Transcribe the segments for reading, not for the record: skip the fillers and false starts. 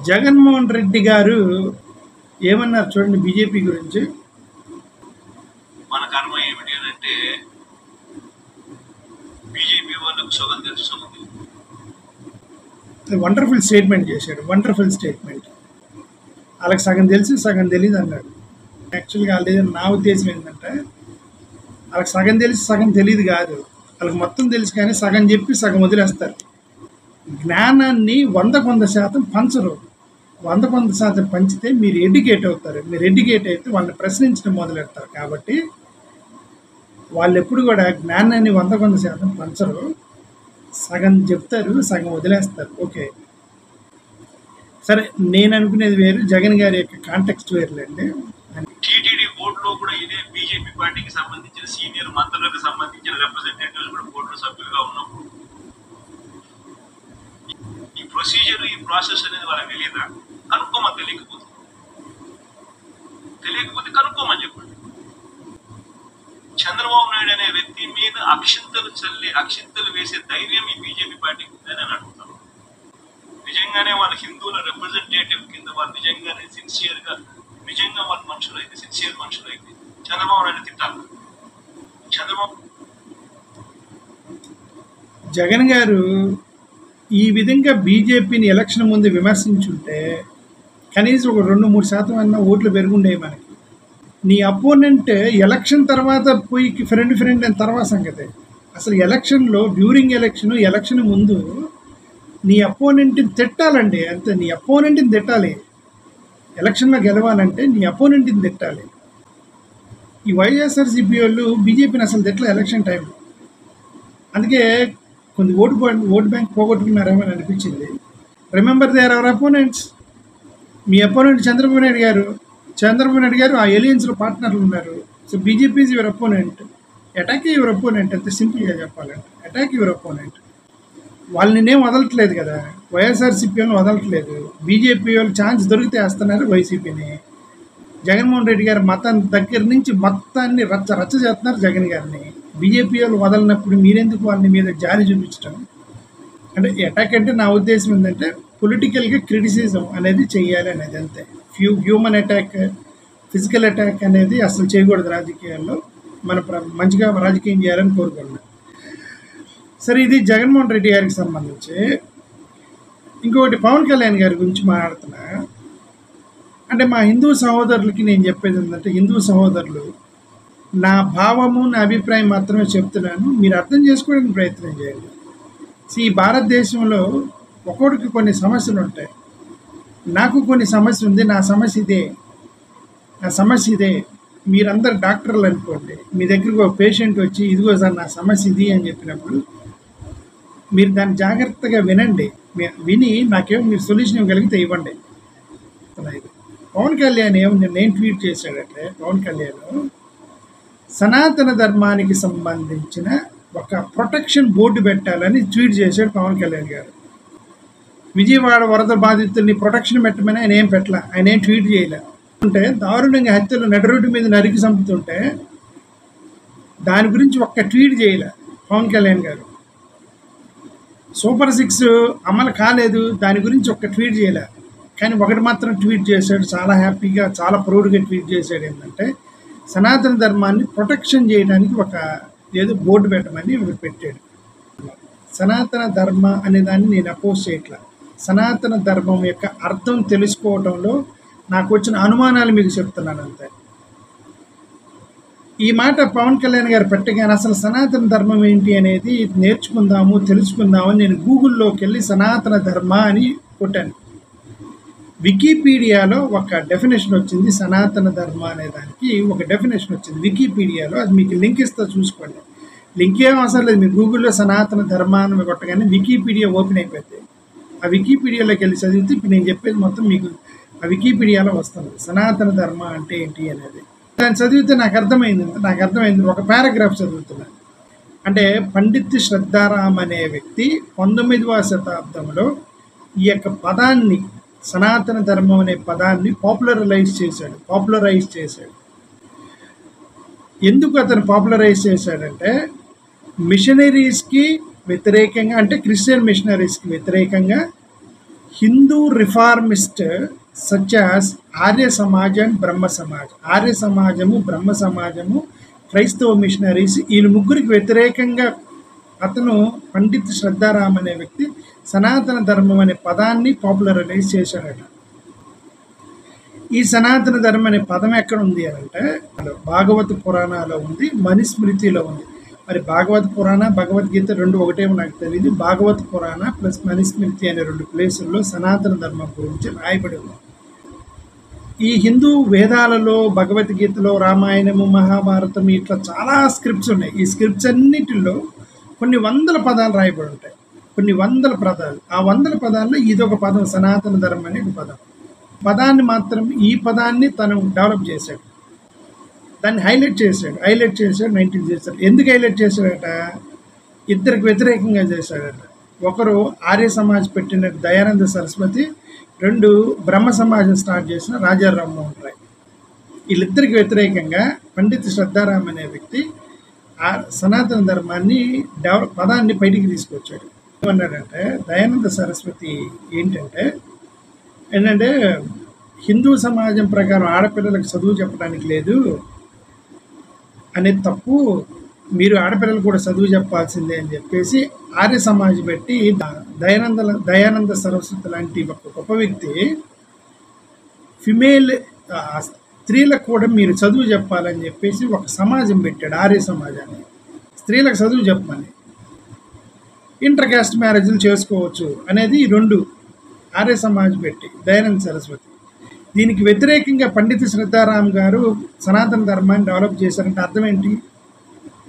జగన్మోహన్ రెడ్డి గారు ఏమన్నారు చూడండి బీజేపీ గురించి. మన కర్మ ఏమిటి అని అంటే బీజేపీ వాళ్ళకు సగం తెలుసు సగం తెలియదు. వండర్ఫుల్ స్టేట్మెంట్ చేశాడు, వండర్ఫుల్ స్టేట్మెంట్. వాళ్ళకి సగం తెలిసి సగం తెలియదు అన్నాడు. యాక్చువల్గా వాళ్ళ నా ఉద్దేశం ఏంటంటే వాళ్ళకి సగం తెలిసి సగం తెలియదు కాదు, వాళ్ళకి మొత్తం తెలుసు కానీ సగం చెప్పి సగం వదిలేస్తారు. జ్ఞానాన్ని 100% పంచరు. 100% పంచితే మీరు ఎడ్యుకేట్ అవుతారు. మీరు ఎడ్యుకేట్ అయితే వాళ్ళని ప్రశ్నించడం మొదలెడతారు. కాబట్టి వాళ్ళు ఎప్పుడు కూడా జ్ఞానాన్ని 100% పంచరు. సగం చెప్తారు, సగం వదిలేస్తారు. ఓకే సరే, నేను అనుకునేది వేరు, జగన్ గారి యొక్క కాంటెక్స్ట్ వేరులేండి. టీటీడీ బోర్డులో కూడా ఇదే బీజేపీ పార్టీకి సంబంధించిన సీనియర్ మంత్రులకు సంబంధించిన రిప్రజెంటేటివ్స్ కూడా బోర్డులో సభ్యులుగా ఉన్నప్పుడు ఈ ప్రొసీజర్, ఈ ప్రాసెస్ అనేది వాళ్ళకి తెలియదా? కనుక్కోమని. తెలియకపోతే కనుక్కోమని చెప్పండి. చంద్రబాబు నాయుడు అనే వ్యక్తి మీద అక్షింతలు వేసే ధైర్యం ఈ బీజేపీ పార్టీకి ఉందని నేను అడుగుతాను. నిజంగానే వాళ్ళ హిందువుల రిప్రజెంటేటివ్ కింద వాళ్ళు నిజంగానే సిన్సియర్గా, నిజంగా వాళ్ళ మనుషులైతే, సిన్సియర్ మనుషులైతే చంద్రబాబు నాయుడు తిట్టాలి. జగన్ గారు ఈ విధంగా బీజేపీని ఎలక్షన్ ముందు విమర్శించుంటే కనీసం ఒక 2-3% అన్న ఓట్లు పెరుగుండేవి మనకి. నీ అపోనెంట్ ఎలక్షన్ తర్వాత పోయి ఫ్రెండ్ అని తర్వాత సంగతి. అసలు ఎలక్షన్లో, డ్యూరింగ్ ఎలక్షన్ ముందు నీ అపోనెంట్ని తిట్టాలండి. అంతే, నీ అపోనెంట్ని తిట్టాలి. ఎలక్షన్లో గెలవాలంటే నీ అపోనెంట్ని తిట్టాలి. ఈ వైఎస్ఆర్సీపీ వాళ్ళు బీజేపీని అసలు తిట్టలే ఎలక్షన్ టైంలో. అందుకే కొంచెం ఓటు బ్యాంక్ పోగొట్టుకున్నారేమో అని అనిపించింది. Remember they're our opponents. మీ అపోనెంట్ చంద్రబాబు నాయుడు గారు ఆ ఎలియన్స్లో పార్ట్నర్లు ఉన్నారు. So BJP is your opponent. Attack your opponent, అంతే సింపుల్గా చెప్పాలంటే. Attack your opponent. వాళ్ళని వదలట్లేదు కదా, వైఎస్ఆర్సీపీ వాళ్ళని వదలట్లేదు. బీజేపీ వాళ్ళు ఛాన్స్ దొరికితే వేస్తున్నారు వైసీపీని. జగన్మోహన్ రెడ్డి గారి మతాన్ని దగ్గర నుంచి మొత్తాన్ని రచ్చ చేస్తున్నారు జగన్ గారిని. బీజేపీ వాళ్ళు వదలనప్పుడు మీరెందుకు వాళ్ళని మీద జాలి చూపించడం? అంటే అటాక్ అంటే నా ఉద్దేశం ఏంటంటే పొలిటికల్గా క్రిటిసిజం అనేది చెయ్యాలి అనేది, అంతే. హ్యూమన్ అటాక్, ఫిజికల్ అటాక్ అనేది అసలు చేయకూడదు రాజకీయాల్లో. మన మంచిగా రాజకీయం చేయాలని కోరుకుంటున్నాను. సరే, ఇది జగన్మోహన్ రెడ్డి గారికి సంబంధించి. ఇంకొకటి పవన్ కళ్యాణ్ గారి గురించి మాట్లాడుతున్నా. అంటే మా హిందూ సహోదరులకి నేను చెప్పేది ఏంటంటే, హిందూ సహోదరులు, నా భావము, నా అభిప్రాయం మాత్రమే చెప్తున్నాను, మీరు అర్థం చేసుకోవడానికి ప్రయత్నం చేయండి. ఈ భారతదేశంలో ఒక్కొక్కడికి కొన్ని సమస్యలు ఉంటాయి. నాకు కొన్ని సమస్య ఉంది, నా సమస్య ఇదే. మీరందరు డాక్టర్లు అనుకోండి, మీ దగ్గరకు ఒక పేషెంట్ వచ్చి ఇదిగో సార్ నా సమస్య ఇది అని చెప్పినప్పుడు మీరు దాన్ని జాగ్రత్తగా విని నాకేమో మీరు సొల్యూషన్ ఇవ్వగలిగితే ఇవ్వండి. పవన్ కళ్యాణ్ నేను ట్వీట్ చేశాడంటే, పవన్ కళ్యాణ్ సనాతన ధర్మానికి సంబంధించిన ఒక ప్రొటెక్షన్ బోర్డు పెట్టాలని ట్వీట్ చేశాడు పవన్ కళ్యాణ్ గారు. విజయవాడ వరద బాధితుల్ని ప్రొటెక్షన్ పెట్టమని ఆయన ఏం పెట్టలే, ఆయన ఏం ట్వీట్ చేయలే. అంటే దారుణంగా హత్యలు నడిరోడ్డు మీద నరికి చంపుతుంటే దాని గురించి ఒక్క ట్వీట్ చేయలే పవన్ కళ్యాణ్ గారు. సూపర్ 6 అమలు కాలేదు, దాని గురించి ఒక్క ట్వీట్ చేయలే. కానీ ఒకటి మాత్రం ట్వీట్ చేశాడు, చాలా హ్యాపీగా, చాలా ప్రౌడ్గా ట్వీట్ చేశాడు. ఏంటంటే సనాతన ధర్మాన్ని ప్రొటెక్షన్ చేయడానికి ఒక ఏదో బోర్డు పెట్టమని పెట్టాడు. సనాతన ధర్మ అనే దాన్ని నేను అపోజ్ చేయట్లా. సనాతన ధర్మం యొక్క అర్థం తెలుసుకోవడంలో నాకు వచ్చిన అనుమానాలు మీకు చెప్తున్నాను, అంతే. ఈ మాట పవన్ కళ్యాణ్ గారు పెట్టగానే అసలు సనాతన ధర్మం ఏంటి అనేది నేర్చుకుందాము, తెలుసుకుందామని నేను గూగుల్లోకి వెళ్ళి సనాతన ధర్మ అని కొట్టాను. వికీపీడియాలో ఒక డెఫినేషన్ వచ్చింది. సనాతన ధర్మ అనే దానికి ఒక డెఫినేషన్ వచ్చింది వికీపీడియాలో. అది మీకు లింక్ ఇస్తా, చూసుకోండి. లింక్ ఏం అవసరం లేదు, మీరు గూగుల్లో సనాతన ధర్మ అని కొట్టగానే వికీపీడియా ఓపెన్ అయిపోయింది. ఆ వికీపీడియాలోకి వెళ్ళి చదివితే ఇప్పుడు నేను చెప్పేది మొత్తం మీకు ఆ వికీపీడియాలో వస్తుంది. సనాతన ధర్మ అంటే ఏంటి అనేది దాన్ని చదివితే నాకు అర్థమైంది. ఒక పారాగ్రాఫ్ చదువుతున్నాను. అంటే పండిత్ శ్రద్ధారామ్ అనే వ్యక్తి 19వ శతాబ్దంలో ఈ యొక్క పదాన్ని, సనాతన ధర్మం అనే పదాన్ని పాపులరైజ్ చేశాడు. ఎందుకు అతను పాపులరైజ్ చేశాడంటే మిషనరీస్కి వ్యతిరేకంగా, అంటే క్రిస్టియన్ మిషనరీస్కి వ్యతిరేకంగా Hindu reformist such as Arya Samaj and Brahmo Samaj. Arya సమాజము, బ్రహ్మ సమాజము, క్రైస్తవ మిషనరీస్, వీళ్ళు ముగ్గురికి వ్యతిరేకంగా అతను పండిత్ శ్రద్ధారామ్ అనే వ్యక్తి సనాతన ధర్మం అనే పదాన్ని పాపులరైజ్ చేశాడట. ఈ సనాతన ధర్మం అనే పదం ఎక్కడ ఉంది అని అంటే భాగవత పురాణాలో ఉంది, మనుస్మృతిలో ఉంది. మరి భాగవత పురాణ, భగవద్గీత రెండు ఒకటేమో నాకు తెలియదు. భాగవత పురాణ ప్లస్ మనుస్మృతి అనే రెండు ప్లేసుల్లో సనాతన ధర్మం గురించి రాయబడి ఉంది. ఈ హిందూ వేదాలలో, భగవద్గీతలో, రామాయణము, మహాభారతం ఇట్లా చాలా స్క్రిప్ట్స్ ఉన్నాయి. ఈ స్క్రిప్ట్స్ అన్నిటిలో కొన్ని వందల పదాలు రాయబడి ఉంటాయి, కొన్ని వందల పదాలు. ఆ వందల పదాల్లో ఇదొక పదం, సనాతన ధర్మం అనే ఒక పదం. పదాన్ని మాత్రం, ఈ పదాన్ని తను డెవలప్ చేశాడు, దాన్ని హైలైట్ చేశాడు 19 చేశాడు. ఎందుకు హైలైట్ చేశాడట? ఇద్దరికి వ్యతిరేకంగా చేశాడట. ఒకరు ఆర్య సమాజ్ పెట్టిన దయానంద సరస్వతి, రెండు బ్రహ్మ సమాజం స్టార్ట్ చేసిన రాజా రామ్మోహన్ రాయ్. వీళ్ళిద్దరికి వ్యతిరేకంగా పండిత్ శ్రద్ధారామ్ అనే వ్యక్తి ఆ సనాతన ధర్మాన్ని పదాన్ని బయటికి తీసుకొచ్చాడు. ఏమన్నాడంటే, దయానంద సరస్వతి ఏంటంటే హిందూ సమాజం ప్రకారం ఆడపిల్లలకు చదువు చెప్పడానికి లేదు అనేది తప్పు, మీరు ఆడపిల్లలు కూడా చదువు చెప్పాల్సిందే అని చెప్పేసి ఆర్య సమాజ్ పెట్టి దయానంద సరస్వతి లాంటి ఒక గొప్ప వ్యక్తి ఫిమేల్ స్త్రీలకు కూడా మీరు చదువు చెప్పాలని చెప్పేసి ఒక సమాజం పెట్టాడు, ఆర్య సమాజాన్ని. స్త్రీలకు చదువు చెప్పమని, ఇంటర్ కాస్ట్ మ్యారేజ్లు చేసుకోవచ్చు అనేది ఈ రెండు ఆర్య సమాజ్ పెట్టి దయానంద సరస్వతి. దీనికి వ్యతిరేకంగా పండిత శ్రద్ధారామ్ గారు సనాతన ధర్మాన్ని డెవలప్ చేశారంటే అర్థం ఏంటి?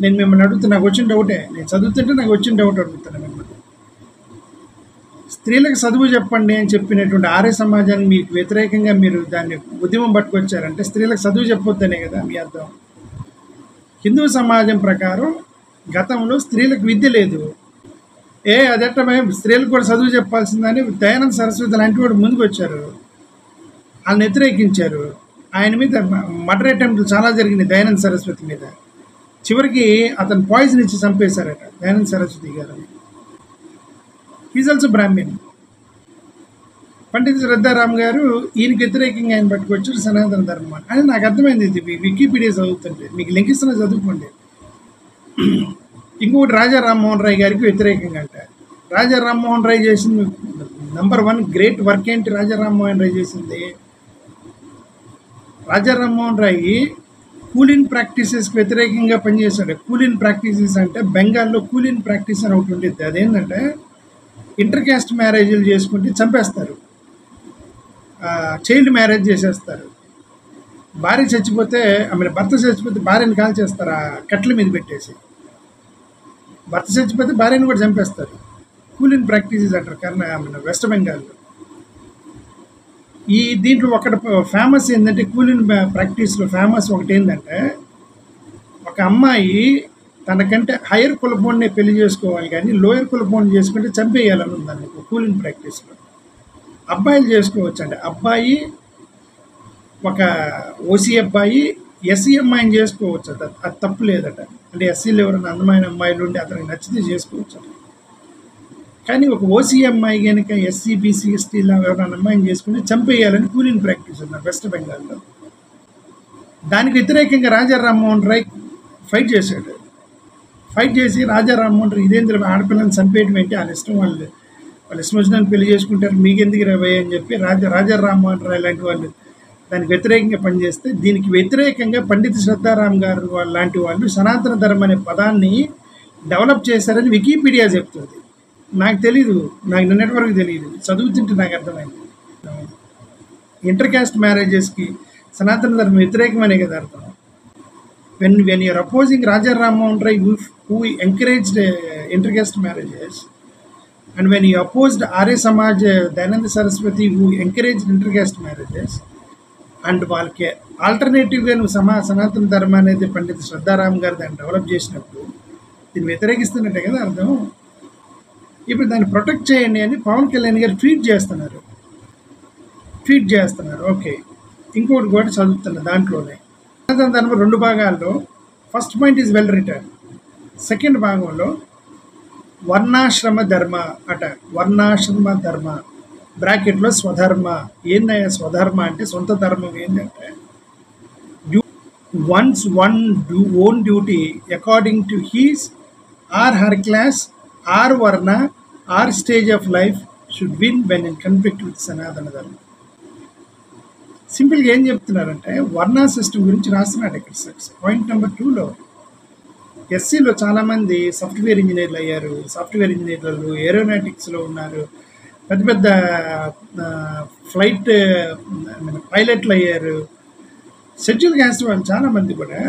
నేను మిమ్మల్ని అడుగుతున్నా, నాకు వచ్చిన డౌటే, నేను చదువుతుంటే నాకు వచ్చిన డౌట్ అడుగుతాను మిమ్మల్ని. స్త్రీలకు చదువు చెప్పండి అని చెప్పినటువంటి ఆర్య సమాజాన్ని మీకు వ్యతిరేకంగా మీరు దాన్ని ఉద్యమం పట్టుకొచ్చారంటే స్త్రీలకు చదువు చెప్పొద్దనే కదా మీ అర్థం. హిందూ సమాజం ప్రకారం గతంలో స్త్రీలకు విద్య లేదు, అదెట్టమే స్త్రీలకు కూడా చదువు చెప్పాల్సిందని దయానంద సరస్వతి లాంటి వాడు ముందుకు వచ్చారు, వాళ్ళని వ్యతిరేకించారు. ఆయన మీద మర్డర్ అటెంప్ట్లు చాలా జరిగినాయి దయానంద సరస్వతి మీద. చివరికి అతను పాయిజన్ ఇచ్చి చంపేశారట దయానంద సరస్వతి గారు. Is also brahmin. Pandit Shraddharam గారు ఈయనకి వ్యతిరేకంగా ఆయన పట్టుకొచ్చారు సనాతన ధర్మం అని. నాకు అర్థమైంది ఇది వికీపీడియా చదువుతుంటే, మీకు లింక్ ఇస్తున్నా చదువుకోండి. ఇంకొకటి రాజా రామ్మోహన్ రాయ్ గారికి వ్యతిరేకంగా అంట. రాజా రామ్మోహన్ రాయ్ చేసింది #1 గ్రేట్ వర్క్ ఏంటి? రాజా రామ్మోహన్ రాయ్ చేసింది, రాజా రామ్మోహన్ రాయ్ కూలిన్ ప్రాక్టీసెస్కి వ్యతిరేకంగా పనిచేశాడు. కూలిన్ ప్రాక్టీసెస్ అంటే బెంగాల్లో కూలిన్ ప్రాక్టీస్ అని ఒకటి ఉండేది. అదేంటంటే ఇంటర్ క్యాస్ట్ మ్యారేజ్లు చేసుకుంటే చంపేస్తారు, చైల్డ్ మ్యారేజ్ చేసేస్తారు. భార్య చచ్చిపోతే, భర్త చచ్చిపోతే భార్యని కాల్ చేస్తారు కట్ల మీద పెట్టేసి. భర్త చచ్చిపోతే భార్యను కూడా చంపేస్తారు. కూలిన్ ప్రాక్టీసెస్ అంటారు వెస్ట్ బెంగాల్లో. ఈ దీంట్లో ఒకటి ఫేమస్ ఏంటంటే, కూలిన్ ప్రాక్టీస్లో ఫేమస్ ఒకటి ఏంటంటే, ఒక అమ్మాయి తనకంటే హైయర్ కులపోన్నే పెళ్లి చేసుకోవాలి కానీ లోయర్ కులపోన్ చేసుకుంటే చంపేయాలని ఉందండి కూలిన్ ప్రాక్టీస్లో. అబ్బాయిలు చేసుకోవచ్చు అండి. అబ్బాయి ఒక ఓసీ అబ్బాయి ఎస్సీ అమ్మాయిని చేసుకోవచ్చు అట, అది తప్పు లేదట. అంటే ఎస్సీలు ఎవరైనా అందమైన అమ్మాయిలు ఉండి అతనికి నచ్చితే చేసుకోవచ్చు అట. కానీ ఒక ఓసీ అమ్మాయి కనుక ఎస్సీ బీసీ ఎస్టీలో ఎవరైనా అమ్మాయిని చేసుకుంటే చంపేయాలని కూలిన్ ప్రాక్టీస్ ఉన్నారు వెస్ట్ బెంగాల్లో. దానికి వ్యతిరేకంగా రాజా రామ్మోహన్ రాయ్ ఫైట్ చేశాడు. ఫైట్ చేసి రాజా రామ్మోహన్ రాయ్ ఇదేంద్ర ఆడపిల్లని చంపేయడం ఏంటి, వాళ్ళ ఇష్టం, వాళ్ళు ఇష్టం వచ్చిన పెళ్లి చేసుకుంటారు, మీకెందుకు రవే అని చెప్పి రాజా రామ్మోహన్ రాయ్ లాంటి వాళ్ళు దానికి వ్యతిరేకంగా పనిచేస్తే, దీనికి వ్యతిరేకంగా పండిత శ్రద్ధారామ్ గారు లాంటి వాళ్ళు సనాతన ధర్మం అనే పదాన్ని డెవలప్ చేశారని వికీపీడియా చెప్తుంది. నాకు తెలీదు, నాకు నిన్నటి వరకు తెలియదు, చదువుతుంటే నాకు అర్థమైంది. ఇంటర్ క్యాస్ట్ మ్యారేజెస్కి సనాతన ధర్మం వ్యతిరేకమనే కదా అర్థం. when you're opposing Raja Rammohan Rai who encouraged intercaste marriages, and when he opposed Arya Samaj Dayananda Saraswati who encouraged intercaste marriages, and వాళ్ళకి ఆల్టర్నేటివ్గా నువ్వు సనాతన ధర్మ అనేది పండిత శ్రద్ధారామ్ గారు దాన్ని డెవలప్ చేసినప్పుడు దీన్ని వ్యతిరేకిస్తున్నట్టే కదా అర్థం. ఇప్పుడు దాన్ని ప్రొటెక్ట్ చేయండి అని పవన్ కళ్యాణ్ గారు ట్వీట్ చేస్తున్నారు. ఓకే, ఇంకోటి కూడా చదువుతున్నారు దాంట్లోనే. సనాతన ధర్మం 2 భాగాల్లో first point is well return. Second భాగంలో వర్ణాశ్రమ ధర్మ అట, వర్ణాశ్రమ ధర్మ బ్రాకెట్లో స్వధర్మ. ఏందయ్యా స్వధర్మ అంటే? సొంత ధర్మం ఏంటంటే one own duty according to his or her class or varna or stage of life should win when in conflict with సనాతన ధర్మం. సింపుల్గా ఏం చెప్తున్నారంటే వర్ణ సిస్టమ్ గురించి రాస్తున్నాడు ఇక్కడ. పాయింట్ నెంబర్ 2లో ఎస్సీలో చాలామంది సాఫ్ట్వేర్ ఇంజనీర్లు అయ్యారు, సాఫ్ట్వేర్ ఇంజనీర్లు ఏరోనాటిక్స్లో ఉన్నారు, పెద్ద పెద్ద ఫ్లైట్ పైలట్లు అయ్యారు. షెడ్యూల్ క్యాస్ట్ వాళ్ళు చాలామంది కూడా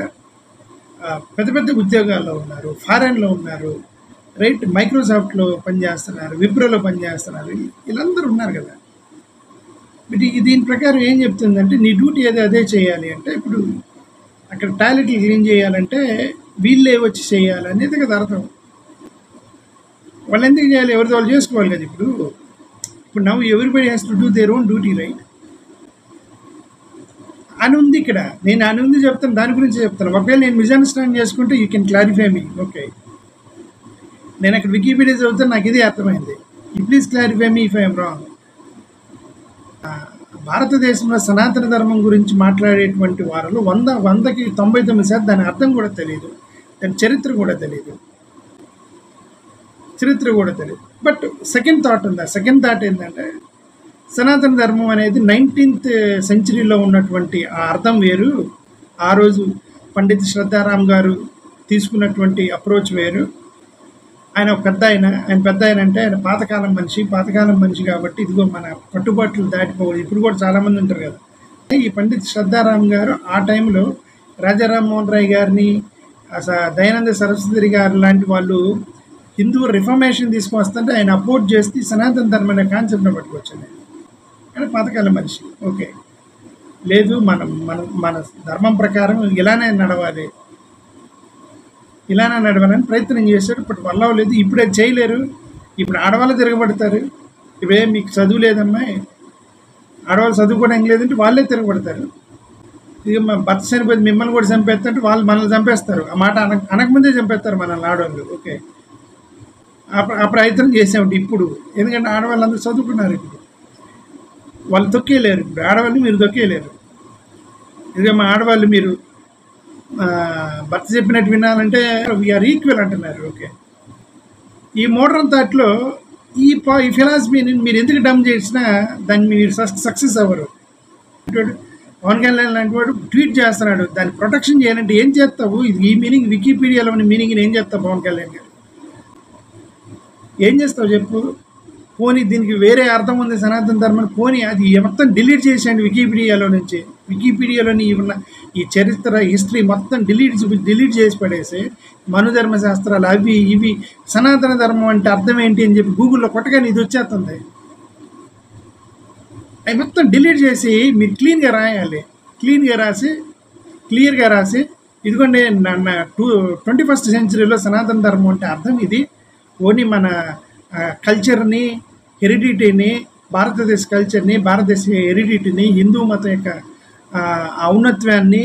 పెద్ద పెద్ద ఉద్యోగాల్లో ఉన్నారు, ఫారెన్లో ఉన్నారు, రైట్, మైక్రోసాఫ్ట్లో పనిచేస్తున్నారు, విప్రోలో పనిచేస్తున్నారు, వీళ్ళందరూ ఉన్నారు కదా. దీని ప్రకారం ఏం చెప్తుందంటే నీ డ్యూటీ అదే చేయాలి అంటే, ఇప్పుడు అక్కడ టాయిలెట్లు క్లీన్ చేయాలంటే వీళ్ళే వచ్చి చేయాలి అనేది కదా అర్థం. వాళ్ళు ఎందుకు చేయాలి? ఎవరితో వాళ్ళు చేసుకోవాలి కదా. ఇప్పుడు నవ్వు everybody has to do their own duty, right అని ఉంది ఇక్కడ. నేను అని ఉంది చెప్తాను, దాని గురించి చెప్తాను. ఒకవేళ నేను మిస్అండర్స్టాండ్ చేసుకుంటే you can clarify me. Okay, నేను అక్కడ వికీపీడియా చదువుతాను, నాకు ఇదే అర్థమైంది. You please clarify me if I'm wrong. భారతదేశంలో సనాతన ధర్మం గురించి మాట్లాడేటువంటి వారిలో 100కి 99% దాని అర్థం కూడా తెలియదు, దాని చరిత్ర కూడా తెలియదు. బట్ సెకండ్ థాట్ ఉంది. ఆ సెకండ్ థాట్ ఏంటంటే సనాతన ధర్మం అనేది 19th సెంచరీలో ఉన్నటువంటి ఆ అర్థం వేరు, ఆ రోజు పండిత్ శ్రద్ధారామ్ గారు తీసుకున్నటువంటి అప్రోచ్ వేరు. ఆయన ఒక పెద్ద ఆయన అంటే ఆయన పాతకాలం మనిషి కాబట్టి ఇదిగో మన కట్టుబాట్లు దాటిపోవాలి. ఇప్పుడు కూడా చాలామంది ఉంటారు కదా. ఈ పండిత్ శ్రద్ధారామ్ గారు ఆ టైంలో రాజా రామ్మోహన్ రాయ్ గారిని, దయానంద సరస్వతి గారు లాంటి వాళ్ళు హిందూ రిఫర్మేషన్ తీసుకొస్తుంటే ఆయన అపోర్ట్ చేసి సనాతన ధర్మం అనే కాన్సెప్ట్ని పట్టుకొచ్చాను. కానీ పాతకాలం మనిషి. ఓకే, లేదు మన ధర్మం ప్రకారం ఇలానే నడవాలని ప్రయత్నం చేశాడు. ఇప్పుడు వల్ల లేదు, ఇప్పుడే చేయలేరు. ఇప్పుడు ఆడవాళ్ళు తిరగబడతారు. ఇప్పుడే మీకు చదువు లేదమ్మాయి, ఆడవాళ్ళు చదువుకోవడానికి లేదంటే వాళ్ళే తిరగబడతారు. ఇక మా భర్త చనిపోయింది మిమ్మల్ని కూడా చంపేస్తుంటే వాళ్ళు మనల్ని చంపేస్తారు. ఆ మాట అనకముందే చంపేస్తారు మనల్ని ఆడవాళ్ళు. ఓకే, ఆ ప్రయత్నం చేసామండి ఇప్పుడు. ఎందుకంటే ఆడవాళ్ళందరూ చదువుకున్నారు. ఇప్పుడు వాళ్ళు తొక్కేయలేరు. ఇప్పుడు ఆడవాళ్ళు మీరు తొక్కేయలేరు. ఇదిగో మా ఆడవాళ్ళు మీరు భర్త చెప్పినట్టు వినాలంటే వీఆర్ ఈక్వల్ అంటున్నారు. ఓకే, ఈ మోడర్న్ థాట్లో ఈ ఫిలాసఫీని మీరు ఎందుకు డమ్ చేసినా దాన్ని మీరు సక్సెస్ అవ్వరు. పవన్ కళ్యాణ్ లాంటి వాడు ట్వీట్ చేస్తున్నాడు, దాన్ని ప్రొటెక్షన్ చేయాలంటే ఏం చేస్తావు? ఈ మీనింగ్ వికీపీడియాలోని మీనింగ్ని ఏం చేస్తావు పవన్ కళ్యాణ్ గారు? ఏం చేస్తావు చెప్పు? పోనీ దీనికి వేరే అర్థం ఉంది సనాతన ధర్మం, పోనీ అది మొత్తం డిలీట్ చేసేయండి వికీపీడియాలో నుంచి. వికీపీడియాలోని ఉన్న ఈ చరిత్ర హిస్టరీ మొత్తం డిలీట్ చేసి పడేసి మనుధర్మ శాస్త్రాలు అవి ఇవి సనాతన ధర్మం అంటే అర్థం ఏంటి అని చెప్పి గూగుల్లో కొట్టగానే ఇది వచ్చేస్తుంది. అవి మొత్తం డిలీట్ చేసి మీరు క్లీన్గా రాయాలి. క్లియర్గా రాసి ఇదిగోండి 21st సెంచరీలో సనాతన ధర్మం అంటే అర్థం ఇది. ఓన్లీ మన కల్చర్ని, హెరిడిటీని, భారతదేశ కల్చర్ని, భారతదేశ హెరిడిటీని, హిందూ మతం యొక్క ఔన్నత్యాన్ని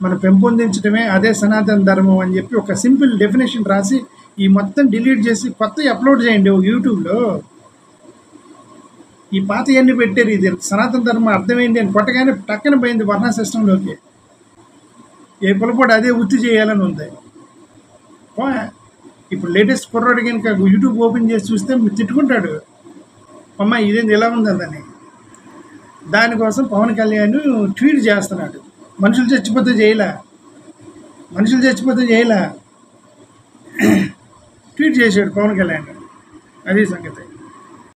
మనం పెంపొందించడమే అదే సనాతన ధర్మం అని చెప్పి ఒక సింపుల్ డెఫినేషన్ రాసి ఈ మొత్తం డిలీట్ చేసి కొత్తవి అప్లోడ్ చేయండి యూట్యూబ్లో. ఈ పాత అన్ని పెట్టారు. ఇది సనాతన ధర్మం అర్థమైంది అని కొట్టగానే టక్కన పోయింది వర్ణ సిస్టంలోకి. ఏ కులపోటు అదే వృత్తి చేయాలని ఉంది. ఇప్పుడు లేటెస్ట్ కుర్రాడు కనుక యూట్యూబ్ ఓపెన్ చేసి చూస్తే తిట్టుకుంటాడు, అమ్మ ఇదేంది ఎలా ఉందని. దానికోసం పవన్ కళ్యాణ్ ట్వీట్ చేస్తున్నాడు. మనుషులు చచ్చిపోతే చేయలా ట్వీట్ చేశాడు పవన్ కళ్యాణ్. అది సంగతి.